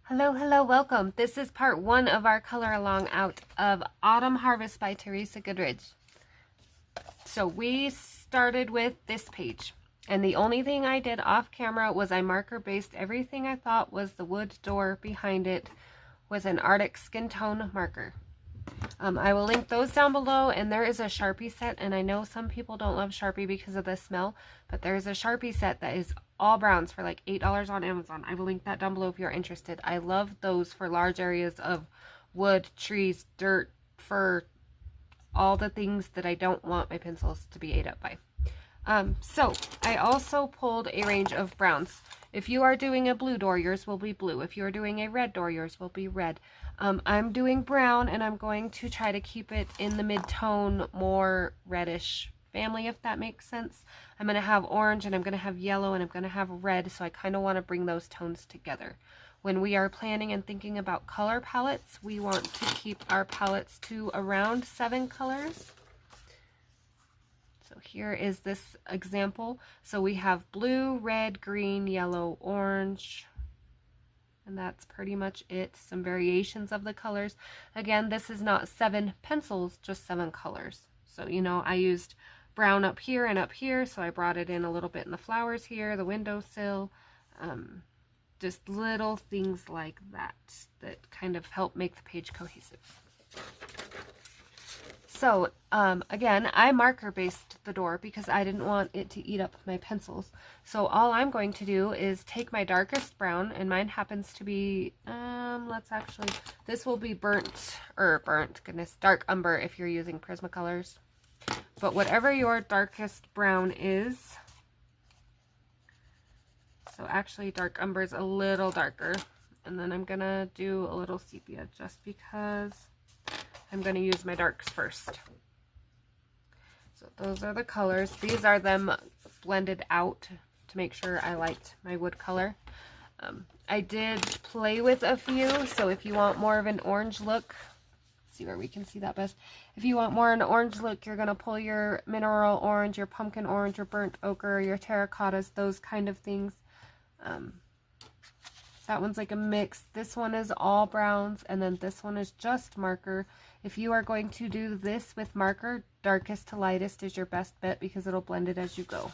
Hello, hello, welcome. This is part one of our color along out of Autumn Harvest by Teresa Goodridge. So we started with this page, and the only thing I did off camera was I marker based everything I thought was the wood door behind it with an Arctic skin tone marker. I will link those down below, and there is a Sharpie set, and I know some people don't love Sharpie because of the smell, but there is a Sharpie set that is all browns for like $8 on Amazon. I will link that down below if you're interested. I love those for large areas of wood, trees, dirt, fur, all the things that I don't want my pencils to be ate up by. So I also pulled a range of browns. If you are doing a blue door, yours will be blue. If you are doing a red door, yours will be red. I'm doing brown, and I'm going to try to keep it in the mid-tone, more reddish family, if that makes sense. I'm going to have orange, and I'm going to have yellow, and I'm going to have red, so I kind of want to bring those tones together. When we are planning and thinking about color palettes, we want to keep our palettes to around 7 colors. So here is this example. So we have blue, red, green, yellow, orange, and that's pretty much it. Some variations of the colors. Again, this is not 7 pencils, just 7 colors. So, you know, I used brown up here and up here, so I brought it in a little bit in the flowers here, the windowsill, just little things like that that kind of help make the page cohesive. So, again, I marker based the door because I didn't want it to eat up my pencils. So all I'm going to do is take my darkest brown, and mine happens to be, this will be dark umber if you're using Prismacolors. But whatever your darkest brown is, so actually dark umber is a little darker, and then I'm gonna do a little sepia just because I'm going to use my darks first. So those are the colors. These are them blended out to make sure I liked my wood color. I did play with a few, so if you want more of an orange look, let's see where we can see that best. If you want more an orange look, you're going to pull your mineral orange, your pumpkin orange, your burnt ochre, your terracottas, those kind of things. That one's like a mix. This one is all browns, and then this one is just marker. If you are going to do this with marker, darkest to lightest is your best bet because it'll blend it as you go.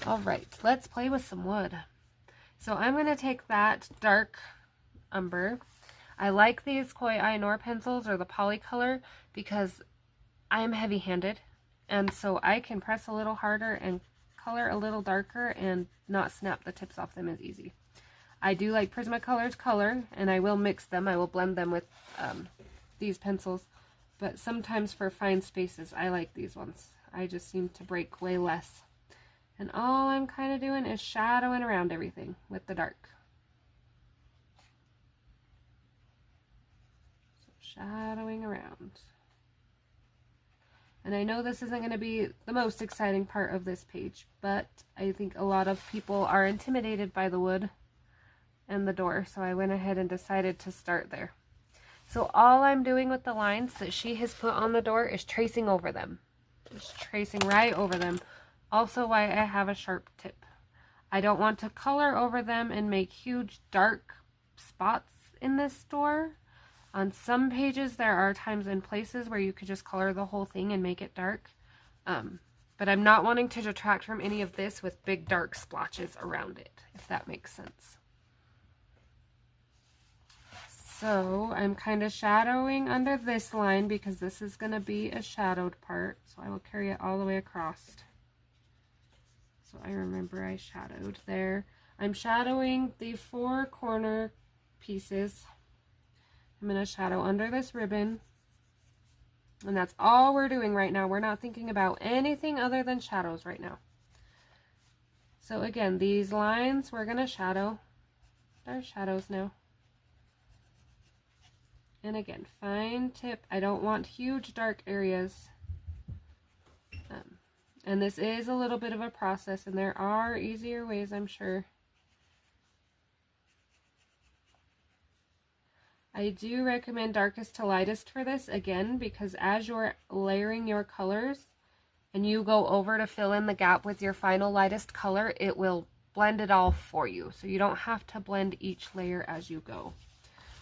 All right, let's play with some wood. So I'm going to take that dark umber. I like these Koi Ainor pencils or the Polycolor because I am heavy-handed, and so I can press a little harder and color a little darker and not snap the tips off them as easy. I do like Prismacolors color, and I will mix them. I will blend them with these pencils, but sometimes for fine spaces I like these ones. I just seem to break way less. And all I'm kind of doing is shadowing around everything with the dark. So shadowing around. And I know this isn't going to be the most exciting part of this page, but I think a lot of people are intimidated by the wood and the door, so I went ahead and decided to start there. So all I'm doing with the lines that she has put on the door is tracing over them. Just tracing right over them. Also why I have a sharp tip. I don't want to color over them and make huge dark spots in this door. On some pages, there are times and places where you could just color the whole thing and make it dark. But I'm not wanting to detract from any of this with big dark splotches around it, if that makes sense. So I'm kind of shadowing under this line because this is going to be a shadowed part. So I will carry it all the way across. So I remember I shadowed there. I'm shadowing the 4 corner pieces. I'm going to shadow under this ribbon, and that's all we're doing right now. We're not thinking about anything other than shadows right now. So again, these lines we're going to shadow. They're shadows now. And again, fine tip. I don't want huge dark areas. And this is a little bit of a process, and there are easier ways, I'm sure. I do recommend darkest to lightest for this, again, because as you're layering your colors and you go over to fill in the gap with your final lightest color, it will blend it all for you. So you don't have to blend each layer as you go.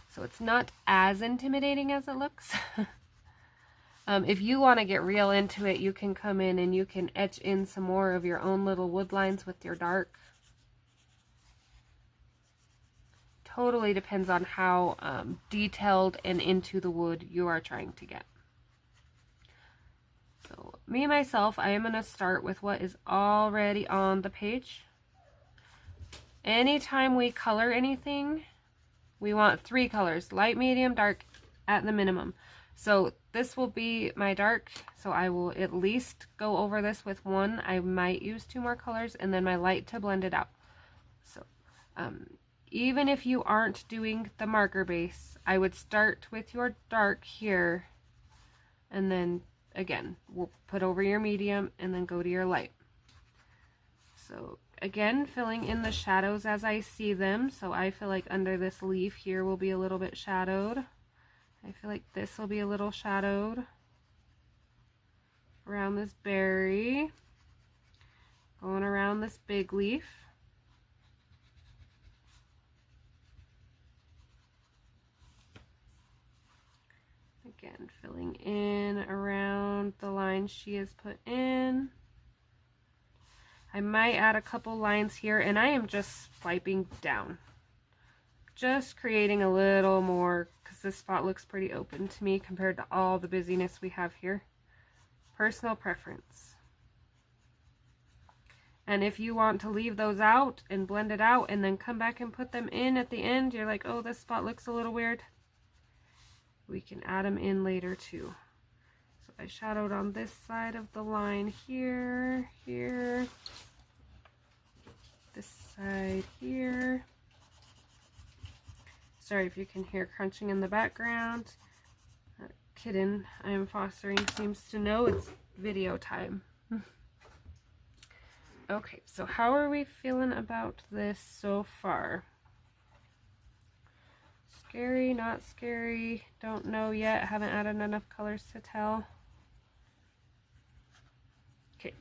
So it's not as intimidating as it looks. If you want to get real into it, you can come in and you can etch in some more of your own little wood lines with your dark. Totally depends on how detailed and into the wood you are trying to get. So me, myself, I am going to start with what is already on the page. Anytime we color anything, we want 3 colors, light, medium, dark at the minimum. So this will be my dark, so I will at least go over this with 1. I might use 2 more colors, and then my light to blend it out. So even if you aren't doing the marker base, I would start with your dark here, and then again, we'll put over your medium and then go to your light. So again, filling in the shadows as I see them. So I feel like under this leaf here will be a little bit shadowed. I feel like this will be a little shadowed around this berry, going around this big leaf. Again, filling in around the lines she has put in. I might add a couple lines here, and I am just swiping down. Just creating a little more, because this spot looks pretty open to me compared to all the busyness we have here. Personal preference. And if you want to leave those out and blend it out and then come back and put them in at the end, you're like, oh, this spot looks a little weird. We can add them in later too. So I shadowed on this side of the line here, here, this side here. Sorry if you can hear crunching in the background. That kitten I am fostering seems to know it's video time. Okay, so how are we feeling about this so far? Scary, not scary, don't know yet, haven't added enough colors to tell. Okay,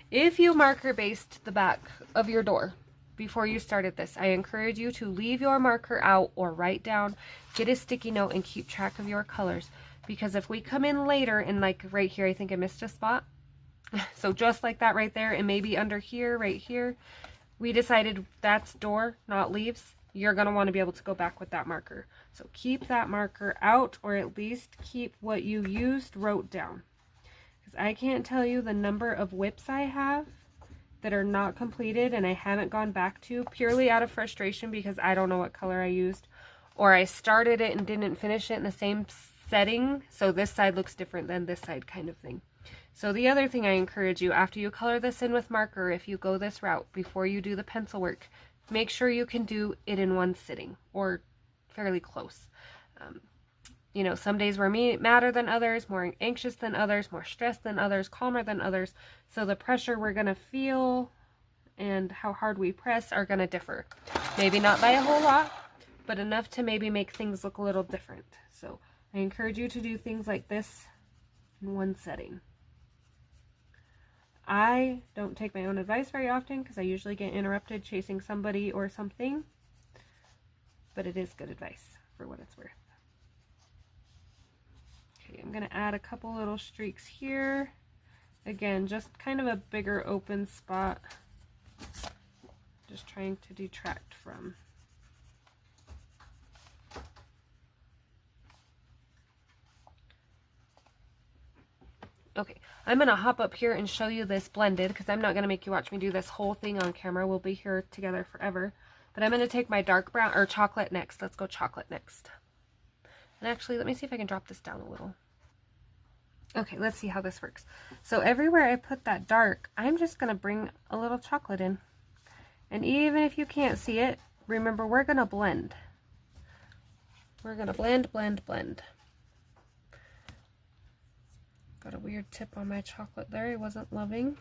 if you marker based the back of your door before you started this, I encourage you to leave your marker out or write down, get a sticky note, and keep track of your colors. Because if we come in later and like right here, I think I missed a spot. So just like that right there, and maybe under here, right here, we decided that's door, not leaves. You're going to want to be able to go back with that marker. So keep that marker out, or at least keep what you used wrote down. Because I can't tell you the number of whips I have that are not completed and I haven't gone back to purely out of frustration because I don't know what color I used, or I started it and didn't finish it in the same setting, so this side looks different than this side, kind of thing. So the other thing I encourage you, after you color this in with marker, if you go this route before you do the pencil work, make sure you can do it in one sitting or fairly close. You know, some days we're madder than others, more anxious than others, more stressed than others, calmer than others. So the pressure we're going to feel and how hard we press are going to differ. Maybe not by a whole lot, but enough to maybe make things look a little different. So I encourage you to do things like this in one setting. I don't take my own advice very often because I usually get interrupted chasing somebody or something, but it is good advice for what it's worth. Okay, I'm going to add a couple little streaks here. Again, just kind of a bigger open spot. Just trying to detract from. Okay, I'm going to hop up here and show you this blended because I'm not going to make you watch me do this whole thing on camera. We'll be here together forever. But I'm going to take my dark brown, or chocolate next. Let's go chocolate next. And actually, let me see if I can drop this down a little. Okay, let's see how this works. So everywhere I put that dark, I'm just going to bring a little chocolate in. And even if you can't see it, remember we're going to blend. We're going to blend, blend, blend. Got a weird tip on my chocolate there I wasn't loving.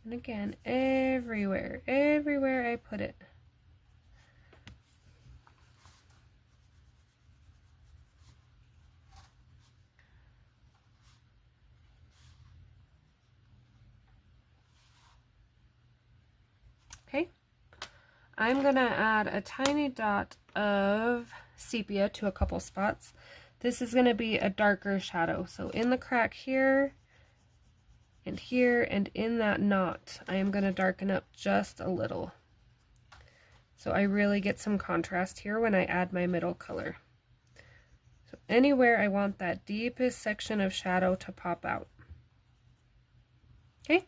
And again, everywhere I put it. Okay. I'm going to add a tiny dot of sepia to a couple spots. This is going to be a darker shadow. So in the crack here, and in that knot, I am going to darken up just a little. So I really get some contrast here when I add my middle color. So anywhere I want that deepest section of shadow to pop out. Okay,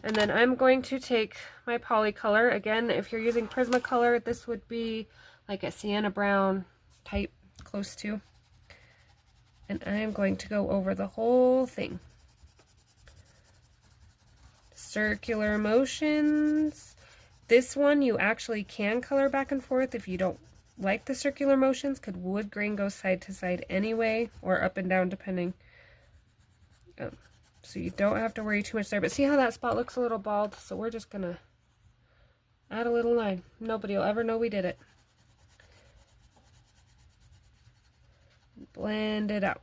and then I'm going to take my polycolor. Again, if you're using Prismacolor, this would be like a sienna brown type, close to. And I'm going to go over the whole thing. Circular motions. This one you actually can color back and forth if you don't like the circular motions, because wood grain goes side to side anyway, or up and down depending. So you don't have to worry too much there. But see how that spot looks a little bald? So we're just going to add a little line. Nobody will ever know we did it. Blend it out.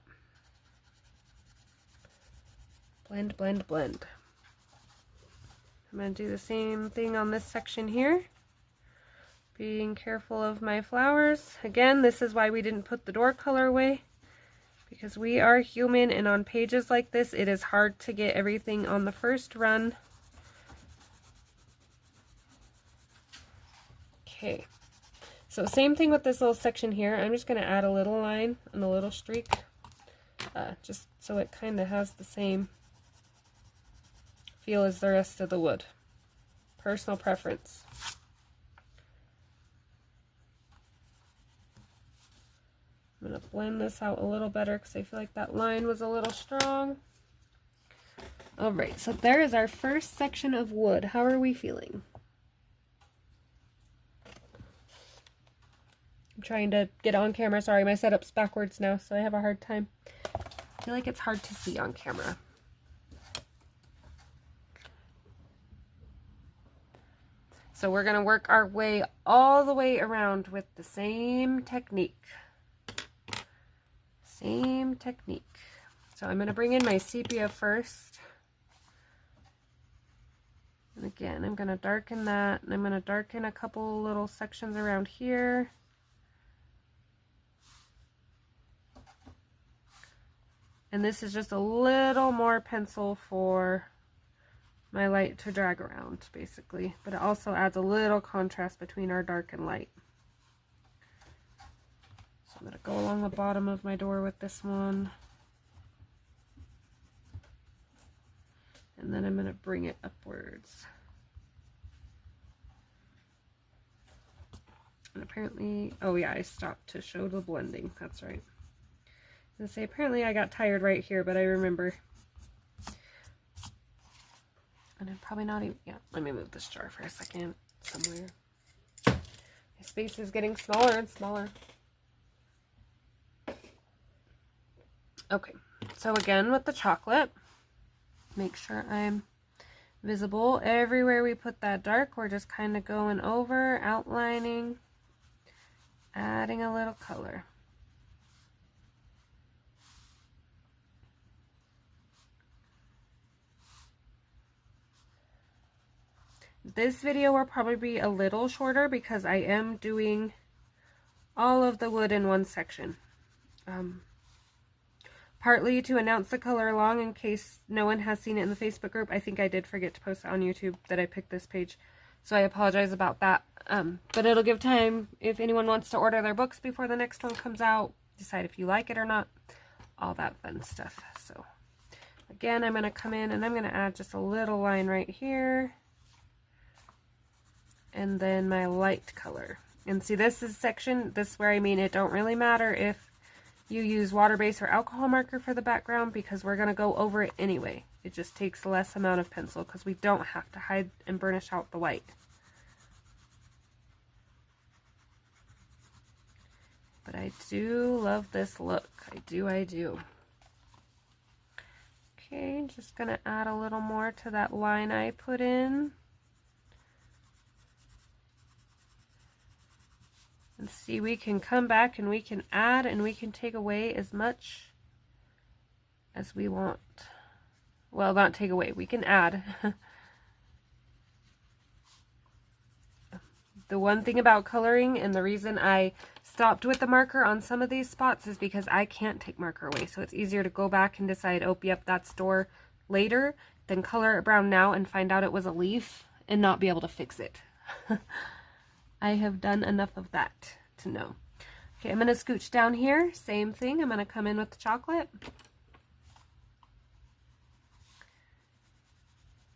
Blend, blend, blend. I'm going to do the same thing on this section here. Being careful of my flowers. Again, this is why we didn't put the door color away, because we are human, and on pages like this, it is hard to get everything on the first run. Okay, so same thing with this little section here. I'm just going to add a little line and a little streak, just so it kind of has the same feel as the rest of the wood. Personal preference. I'm going to blend this out a little better because I feel like that line was a little strong. Alright, so there is our first section of wood. How are we feeling? I'm trying to get on camera. Sorry, my setup's backwards now, so I have a hard time. I feel like it's hard to see on camera. So we're going to work our way all the way around with the same technique. Same technique. So I'm going to bring in my sepia first. And again, I'm going to darken that, and I'm going to darken a couple little sections around here. And this is just a little more pencil for my light to drag around, basically. But it also adds a little contrast between our dark and light. So I'm going to go along the bottom of my door with this one. And then I'm going to bring it upwards. And apparently, oh yeah, I stopped to show the blending. That's right. I was going to say, apparently I got tired right here, but I remember. And I'm probably not even, yeah, let me move this jar for a second somewhere. My space is getting smaller and smaller. Okay, so again with the chocolate, make sure I'm visible everywhere we put that dark. We're just kind of going over, outlining, adding a little color. This video will probably be a little shorter because I am doing all of the wood in one section. Partly to announce the color along in case no one has seen it in the Facebook group. I think I did forget to post it on YouTube that I picked this page, so I apologize about that. But it'll give time if anyone wants to order their books before the next one comes out, decide if you like it or not, all that fun stuff. So again, I'm going to come in and I'm going to add just a little line right here. And then my light color. And see, this is section, this is where I mean it don't really matter if you use water base or alcohol marker for the background, because we're going to go over it anyway. It just takes less amount of pencil because we don't have to hide and burnish out the white. But I do love this look. I do. Okay, just going to add a little more to that line I put in. And see, we can come back and we can add and we can take away as much as we want. Well, not take away, we can add. The one thing about coloring, and the reason I stopped with the marker on some of these spots, is because I can't take marker away. So it's easier to go back and decide, oh, yep, that's door later, than color it brown now and find out it was a leaf and not be able to fix it. I have done enough of that to know. Okay, I'm going to scooch down here. Same thing. I'm going to come in with the chocolate.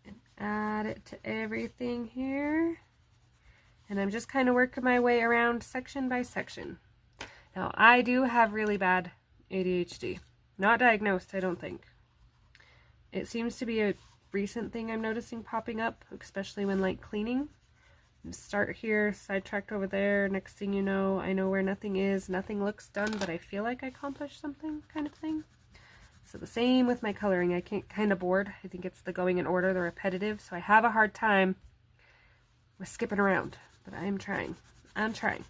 And add it to everything here. And I'm just kind of working my way around section by section. Now, I do have really bad ADHD. Not diagnosed, I don't think. It seems to be a recent thing I'm noticing popping up, especially when like cleaning. Start here, sidetracked over there, next thing you know, I know where nothing is, nothing looks done, but I feel like I accomplished something, kind of thing. So the same with my coloring. I get kind of bored. I think it's the going in order, the repetitive, so I have a hard time with skipping around, but I'm trying. I'm trying.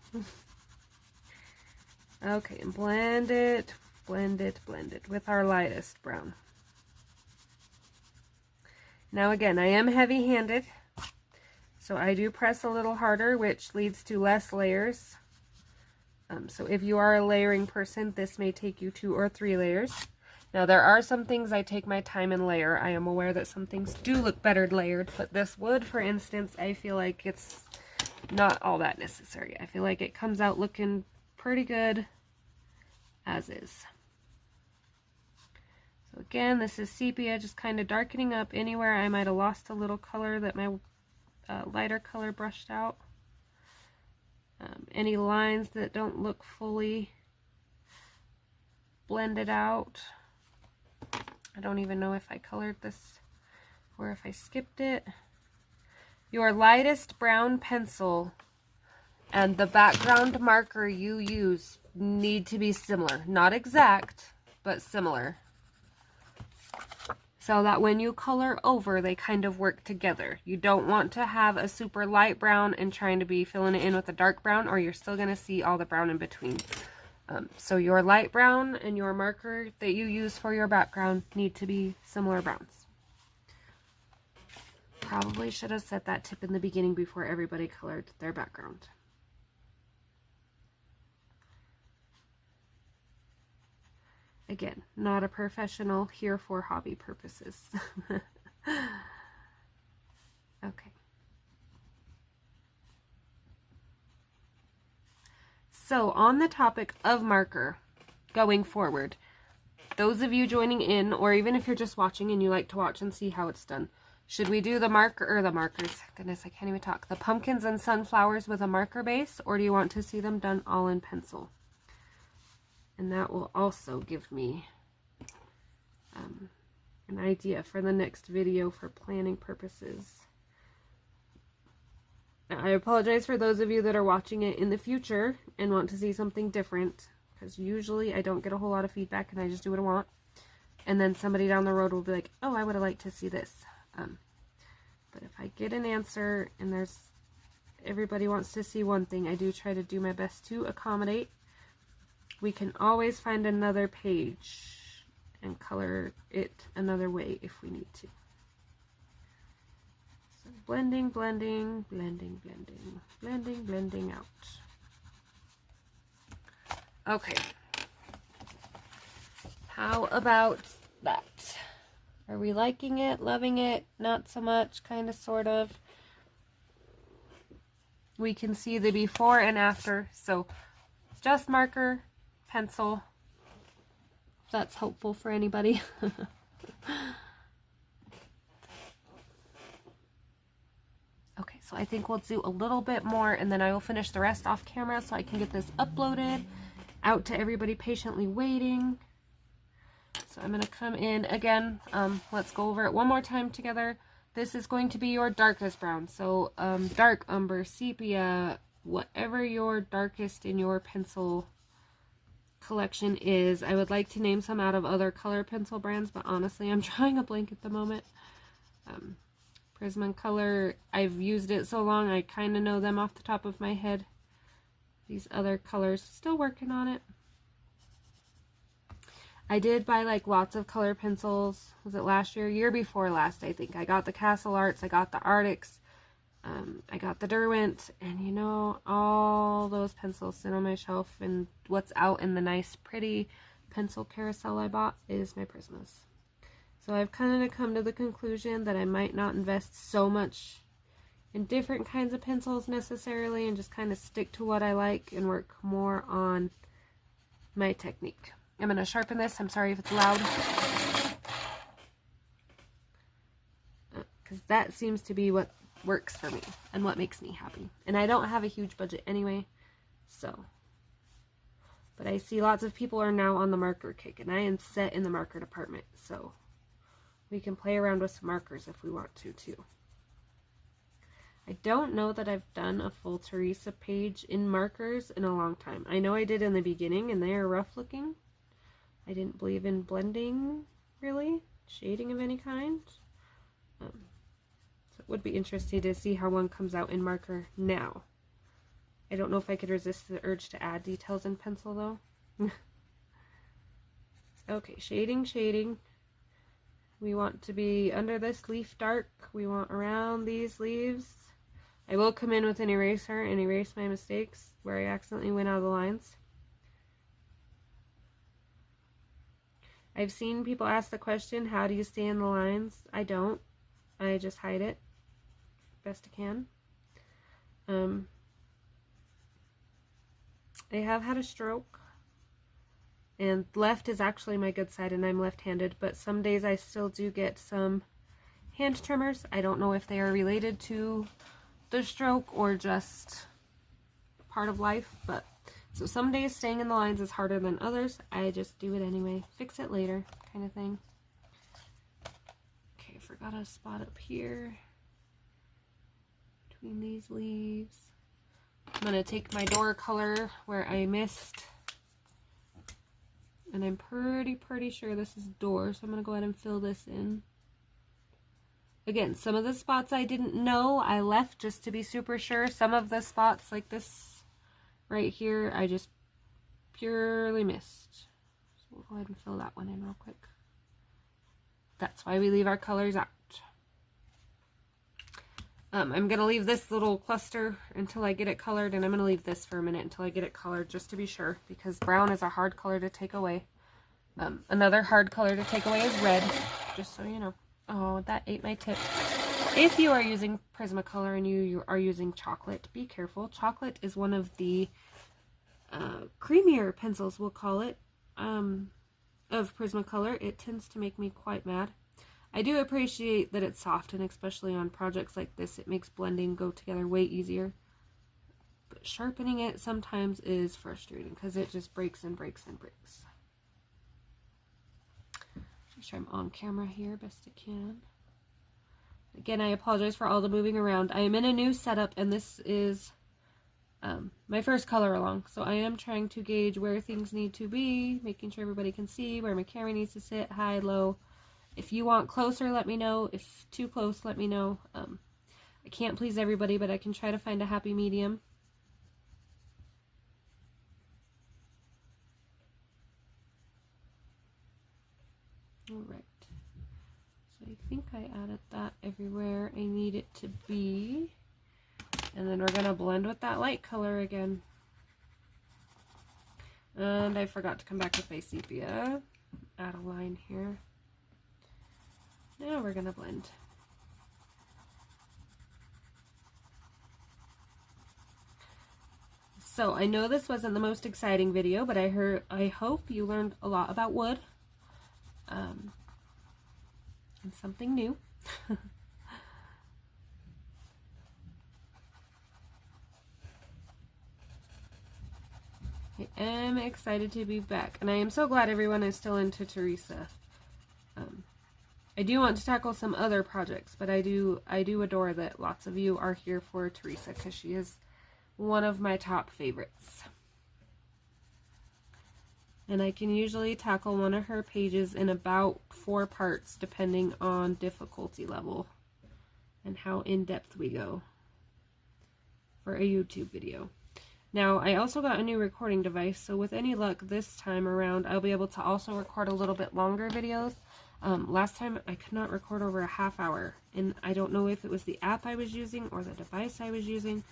Okay, and blend it with our lightest brown. Now again, I am heavy-handed, so I do press a little harder, which leads to less layers. So if you are a layering person, this may take you 2 or 3 layers. Now there are some things I take my time and layer. I am aware that some things do look better layered, but this wood, for instance, I feel like it's not all that necessary. I feel like it comes out looking pretty good as is. So again, this is sepia, just kind of darkening up anywhere I might have lost a little color that my lighter color brushed out. Any lines that don't look fully blended out. I don't even know if I colored this or if I skipped it. Your lightest brown pencil and the background marker you use need to be similar. Not exact, but similar. So that when you color over, they kind of work together. You don't want to have a super light brown and trying to be filling it in with a dark brown, or you're still going to see all the brown in between. So your light brown and your marker that you use for your background need to be similar browns. Probably should have set that tip in the beginning before everybody colored their background. Again, not a professional, here for hobby purposes. Okay. So on the topic of marker, going forward, those of you joining in, or even if you're just watching and you like to watch and see how it's done, should we do the markers, goodness, I can't even talk, the pumpkins and sunflowers with a marker base, or do you want to see them done all in pencil? And that will also give me an idea for the next video for planning purposes. Now, I apologize for those of you that are watching it in the future and want to see something different, because usually I don't get a whole lot of feedback and I just do what I want. And then somebody down the road will be like, oh, I would have liked to see this. But if I get an answer and everybody wants to see one thing, I do try to do my best to accommodate. We can always find another page and color it another way if we need to. So blending, blending, blending, blending, blending, blending out. Okay. How about that? Are we liking it, loving it, not so much, kind of, sort of? We can see the before and after, so just marker, pencil, if that's helpful for anybody. Okay, so I think we'll do a little bit more and then I will finish the rest off camera so I can get this uploaded out to everybody patiently waiting. So I'm going to come in again. Let's go over it one more time together. This is going to be your darkest brown. So dark umber, sepia, whatever your darkest in your pencil collection is. I would like to name some out of other color pencil brands, but honestly I'm drawing a blank at the moment. Prismacolor, I've used it so long I kind of know them off the top of my head. These other colors, still working on it. I did buy like lots of color pencils. Was it last year? Year before last, I think. I got the Castle Arts, I got the Arctics. I got the Derwent, and you know, all those pencils sit on my shelf, and what's out in the nice, pretty pencil carousel I bought is my Prismas. So I've kind of come to the conclusion that I might not invest so much in different kinds of pencils necessarily, and just kind of stick to what I like and work more on my technique. I'm going to sharpen this. I'm sorry if it's loud, because that seems to be what works for me and what makes me happy. And I don't have a huge budget anyway, so. But I see lots of people are now on the marker kick, and I am set in the marker department, so we can play around with some markers if we want to too. I don't know that I've done a full Teresa page in markers in a long time. I know I did in the beginning, and they are rough looking. I didn't believe in blending, really, shading of any kind. So it would be interesting to see how one comes out in marker now. I don't know if I could resist the urge to add details in pencil though. Okay, shading, shading. We want to be under this leaf dark. We want around these leaves. I will come in with an eraser and erase my mistakes where I accidentally went out of the lines. I've seen people ask the question, how do you stay in the lines? I don't. I just hide it best I can. I have had a stroke, and left is actually my good side, and I'm left-handed, but some days I still do get some hand tremors. I don't know if they are related to the stroke or just part of life, but so some days staying in the lines is harder than others. I just do it anyway, fix it later kind of thing. Okay, forgot a spot up here between these leaves. I'm going to take my door color where I missed, and I'm pretty sure this is door, so I'm going to go ahead and fill this in. Again, some of the spots I didn't know, I left just to be super sure. Some of the spots, like this right here, I just purely missed. So we'll go ahead and fill that one in real quick. That's why we leave our colors out. I'm going to leave this little cluster until I get it colored, and I'm going to leave this for a minute until I get it colored just to be sure, because brown is a hard color to take away. Another hard color to take away is red, just so you know. Oh, that ate my tip. If you are using Prismacolor and you are using chocolate, be careful. Chocolate is one of the creamier pencils, we'll call it, of Prismacolor. It tends to make me quite mad. I do appreciate that it's soft, and especially on projects like this, it makes blending go together way easier. But sharpening it sometimes is frustrating because it just breaks and breaks and breaks. Make sure I'm on camera here best I can. Again, I apologize for all the moving around. I am in a new setup, and this is my first color along. So I am trying to gauge where things need to be, making sure everybody can see where my camera needs to sit, high, low. If you want closer, let me know. If too close, let me know. I can't please everybody, but I can try to find a happy medium. Alright. So I think I added that everywhere I need it to be. And then we're going to blend with that light color again. And I forgot to come back with my sepia. Add a line here. Now we're going to blend. So I know this wasn't the most exciting video, but I hope you learned a lot about wood. And something new. I am excited to be back, and I am so glad everyone is still into Teresa. I do want to tackle some other projects, but I do adore that lots of you are here for Teresa, because she is one of my top favorites. And I can usually tackle one of her pages in about 4 parts, depending on difficulty level and how in-depth we go for a YouTube video. Now, I also got a new recording device, so with any luck this time around, I'll be able to also record a little bit longer videos. Last time I could not record over a half hour, and I don't know if it was the app I was using or the device I was using,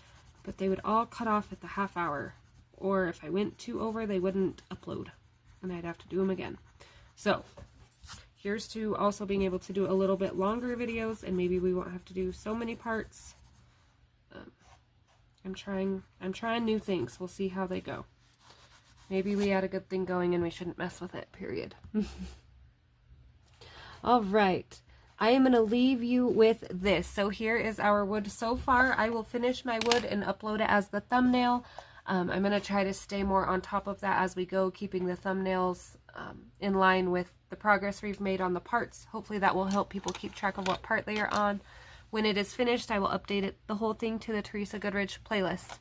but they would all cut off at the half hour, or if I went 2 over, they wouldn't upload, and I'd have to do them again. So here's to also being able to do a little bit longer videos, and maybe we won't have to do so many parts. I'm trying new things. We'll see how they go. Maybe we had a good thing going and we shouldn't mess with it, period. All right. I am going to leave you with this. So here is our wood so far. I will finish my wood and upload it as the thumbnail. I'm going to try to stay more on top of that as we go, keeping the thumbnails in line with the progress we've made on the parts. Hopefully that will help people keep track of what part they are on. When it is finished, I will update it, the whole thing, to the Teresa Goodridge playlist.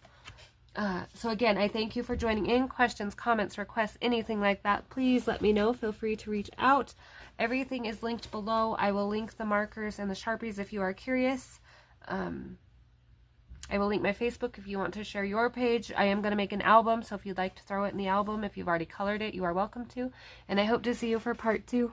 So again, I thank you for joining in. Questions, comments, requests, anything like that, please let me know. Feel free to reach out. Everything is linked below. I will link the markers and the Sharpies if you are curious. I will link my Facebook if you want to share your page. I am going to make an album, so if you'd like to throw it in the album, if you've already colored it, you are welcome to. And I hope to see you for part 2.